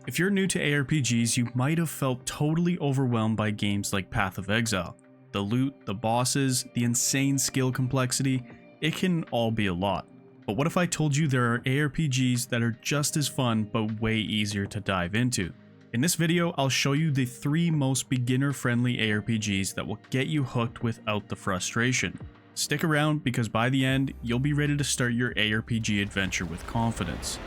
If you're new to ARPGs, you might have felt totally overwhelmed by games like Path of Exile. The loot, the bosses, the insane skill complexity, it can all be a lot. But what if I told you there are ARPGs that are just as fun but way easier to dive into? In this video, I'll show you the 3 most beginner-friendly ARPGs that will get you hooked without the frustration. Stick around because by the end, you'll be ready to start your ARPG adventure with confidence.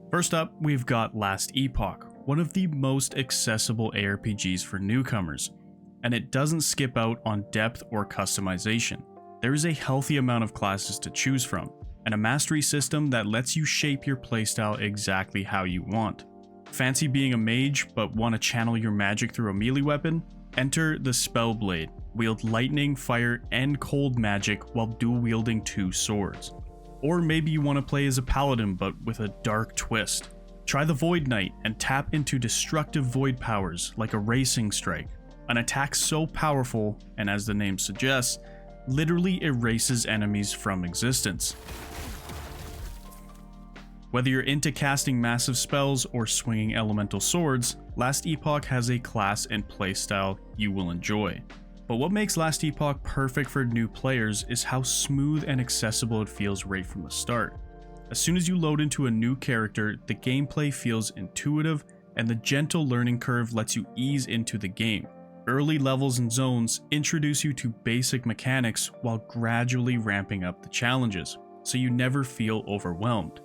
First up, we've got Last Epoch, one of the most accessible ARPGs for newcomers, and it doesn't skip out on depth or customization. There is a healthy amount of classes to choose from, and a mastery system that lets you shape your playstyle exactly how you want. Fancy being a mage but want to channel your magic through a melee weapon? Enter the Spellblade. Wield lightning, fire, and cold magic while dual wielding 2 swords. Or maybe you want to play as a paladin but with a dark twist. Try the Void Knight and tap into destructive void powers like a racing strike. An attack so powerful, and as the name suggests, literally erases enemies from existence. Whether you're into casting massive spells or swinging elemental swords, Last Epoch has a class and playstyle you will enjoy. But what makes Last Epoch perfect for new players is how smooth and accessible it feels right from the start. As soon as you load into a new character, the gameplay feels intuitive, and the gentle learning curve lets you ease into the game. Early levels and zones introduce you to basic mechanics while gradually ramping up the challenges, so you never feel overwhelmed.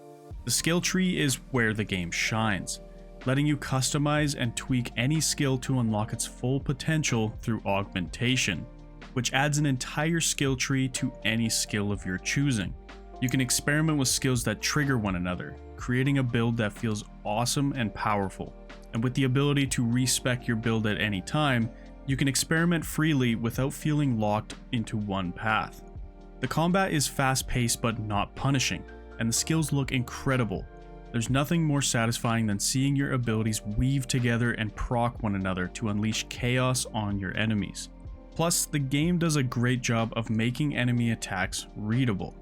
The skill tree is where the game shines, letting you customize and tweak any skill to unlock its full potential through augmentation, which adds an entire skill tree to any skill of your choosing. You can experiment with skills that trigger one another, creating a build that feels awesome and powerful. And with the ability to respec your build at any time, you can experiment freely without feeling locked into one path. The combat is fast-paced but not punishing, and the skills look incredible. There's nothing more satisfying than seeing your abilities weave together and proc one another to unleash chaos on your enemies. Plus, the game does a great job of making enemy attacks readable.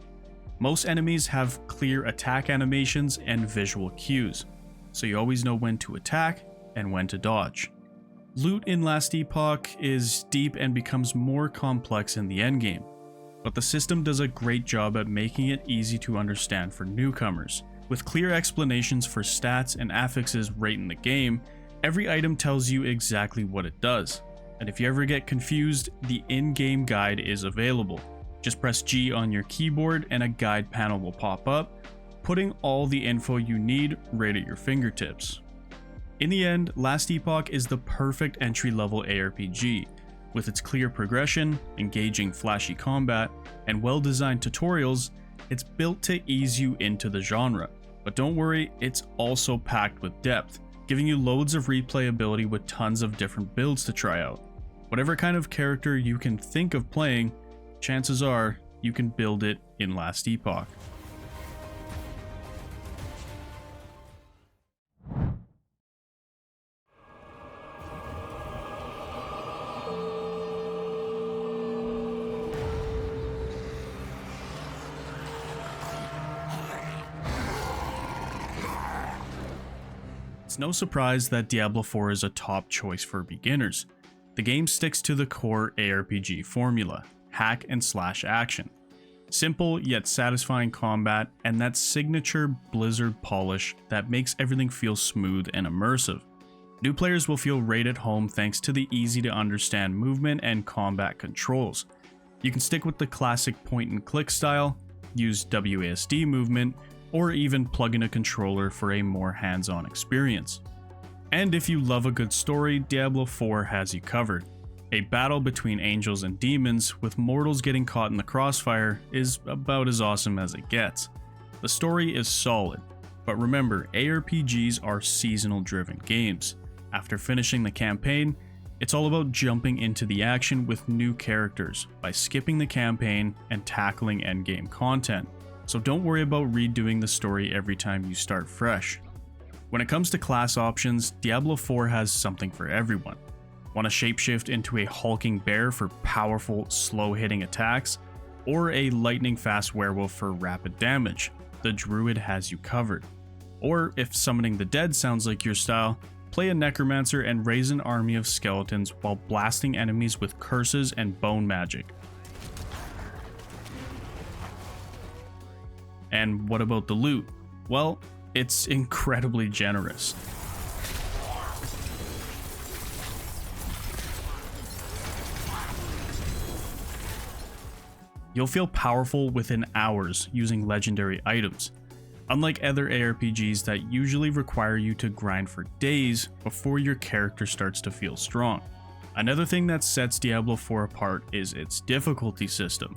Most enemies have clear attack animations and visual cues, so you always know when to attack and when to dodge. Loot in Last Epoch is deep and becomes more complex in the endgame, but the system does a great job at making it easy to understand for newcomers. With clear explanations for stats and affixes right in the game, every item tells you exactly what it does. And if you ever get confused, the in-game guide is available. Just press G on your keyboard and a guide panel will pop up, putting all the info you need right at your fingertips. In the end, Last Epoch is the perfect entry-level ARPG. With its clear progression, engaging flashy combat, and well-designed tutorials, it's built to ease you into the genre. But don't worry, it's also packed with depth, giving you loads of replayability with tons of different builds to try out. Whatever kind of character you can think of playing, chances are you can build it in Last Epoch. It's no surprise that Diablo IV is a top choice for beginners. The game sticks to the core ARPG formula, hack and slash action. Simple yet satisfying combat, and that signature Blizzard polish that makes everything feel smooth and immersive. New players will feel right at home thanks to the easy to understand movement and combat controls. You can stick with the classic point and click style, use WASD movement, or even plug in a controller for a more hands-on experience. And if you love a good story, Diablo IV has you covered. A battle between angels and demons, with mortals getting caught in the crossfire, is about as awesome as it gets. The story is solid, but remember, ARPGs are seasonal-driven games. After finishing the campaign, it's all about jumping into the action with new characters by skipping the campaign and tackling endgame content. So don't worry about redoing the story every time you start fresh. When it comes to class options, Diablo IV has something for everyone. Want to shapeshift into a hulking bear for powerful, slow-hitting attacks? or a lightning fast werewolf for rapid damage. The druid has you covered. Or if summoning the dead sounds like your style, play a necromancer and raise an army of skeletons while blasting enemies with curses and bone magic. And what about the loot? Well, it's incredibly generous. You'll feel powerful within hours using legendary items, unlike other ARPGs that usually require you to grind for days before your character starts to feel strong. Another thing that sets Diablo IV apart is its difficulty system.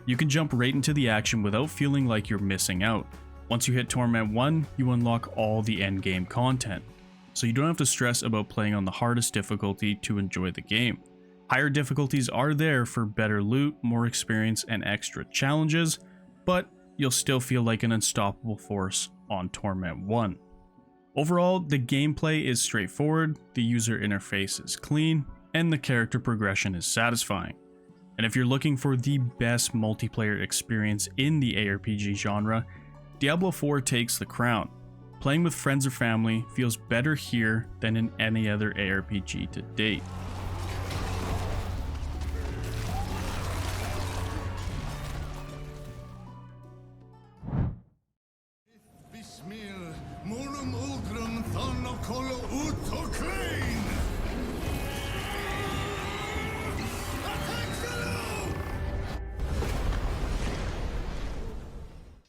You can jump right into the action without feeling like you're missing out. Once you hit Torment 1, you unlock all the endgame content, so you don't have to stress about playing on the hardest difficulty to enjoy the game. Higher difficulties are there for better loot, more experience, and extra challenges, but you'll still feel like an unstoppable force on Torment 1. Overall, the gameplay is straightforward, the user interface is clean, and the character progression is satisfying. And if you're looking for the best multiplayer experience in the ARPG genre, Diablo IV takes the crown. Playing with friends or family feels better here than in any other ARPG to date.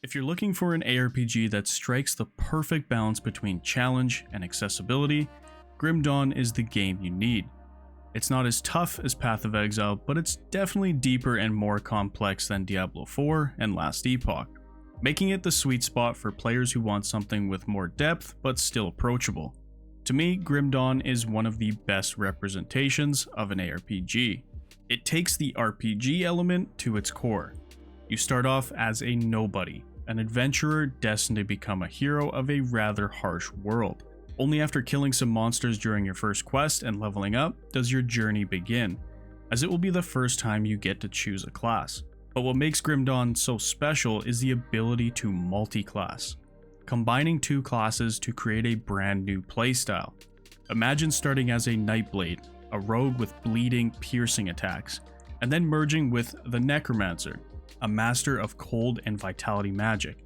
If you're looking for an ARPG that strikes the perfect balance between challenge and accessibility, Grim Dawn is the game you need. It's not as tough as Path of Exile, but it's definitely deeper and more complex than Diablo IV and Last Epoch, making it the sweet spot for players who want something with more depth but still approachable. To me, Grim Dawn is one of the best representations of an ARPG. It takes the RPG element to its core. You start off as a nobody, an adventurer destined to become a hero of a rather harsh world. Only after killing some monsters during your first quest and leveling up does your journey begin, as it will be the first time you get to choose a class. But what makes Grim Dawn so special is the ability to multi-class, combining two classes to create a brand new playstyle. Imagine starting as a Nightblade, a rogue with bleeding, piercing attacks, and then merging with the Necromancer, a master of cold and vitality magic.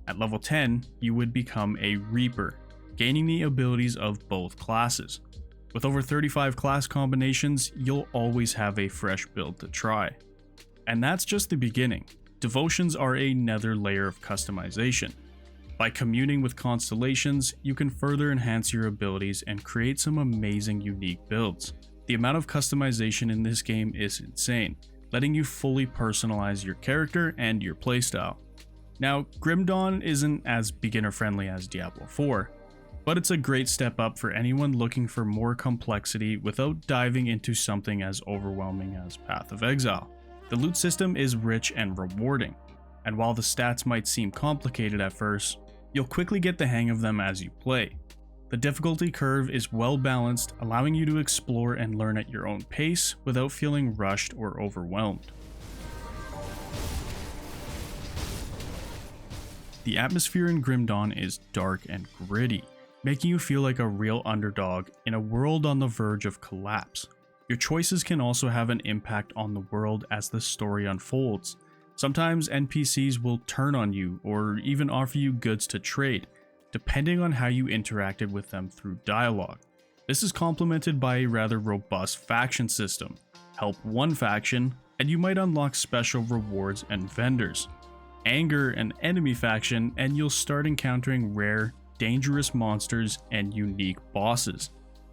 At level 10, you would become a Reaper, gaining the abilities of both classes. With over 35 class combinations, you'll always have a fresh build to try. And that's just the beginning. Devotions are another layer of customization. By communing with constellations, you can further enhance your abilities and create some amazing unique builds. The amount of customization in this game is insane, letting you fully personalize your character and your playstyle. Now, Grim Dawn isn't as beginner friendly as Diablo IV, but it's a great step up for anyone looking for more complexity without diving into something as overwhelming as Path of Exile. The loot system is rich and rewarding, and while the stats might seem complicated at first, you'll quickly get the hang of them as you play. The difficulty curve is well balanced, allowing you to explore and learn at your own pace without feeling rushed or overwhelmed. The atmosphere in Grim Dawn is dark and gritty, making you feel like a real underdog in a world on the verge of collapse. Your choices can also have an impact on the world as the story unfolds. Sometimes NPCs will turn on you or even offer you goods to trade, depending on how you interacted with them through dialogue. This is complemented by a rather robust faction system. Help one faction, and you might unlock special rewards and vendors. Anger an enemy faction, and you'll start encountering rare, dangerous monsters and unique bosses.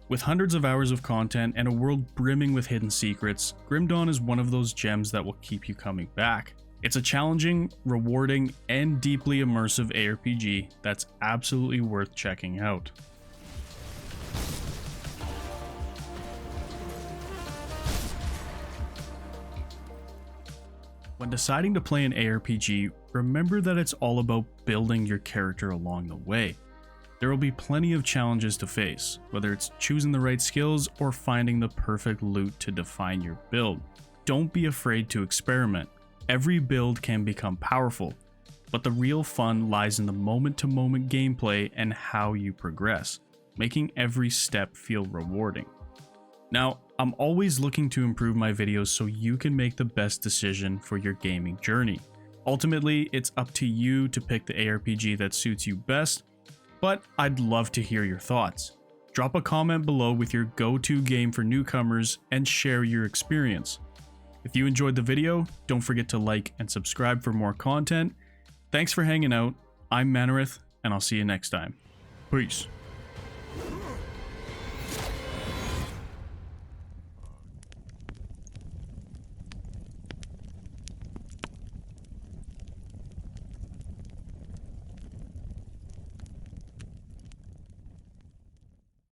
With hundreds of hours of content and a world brimming with hidden secrets, Grim Dawn is one of those gems that will keep you coming back. It's a challenging, rewarding, and deeply immersive ARPG that's absolutely worth checking out. When deciding to play an ARPG, remember that it's all about building your character along the way. There will be plenty of challenges to face, whether it's choosing the right skills or finding the perfect loot to define your build. Don't be afraid to experiment. Every build can become powerful, but the real fun lies in the moment-to-moment gameplay and how you progress, making every step feel rewarding. Now, I'm always looking to improve my videos so you can make the best decision for your gaming journey. Ultimately, it's up to you to pick the ARPG that suits you best, but I'd love to hear your thoughts. Drop a comment below with your go-to game for newcomers and share your experience. If you enjoyed the video, don't forget to like and subscribe for more content. Thanks for hanging out. I'm Manareth, and I'll see you next time. Peace.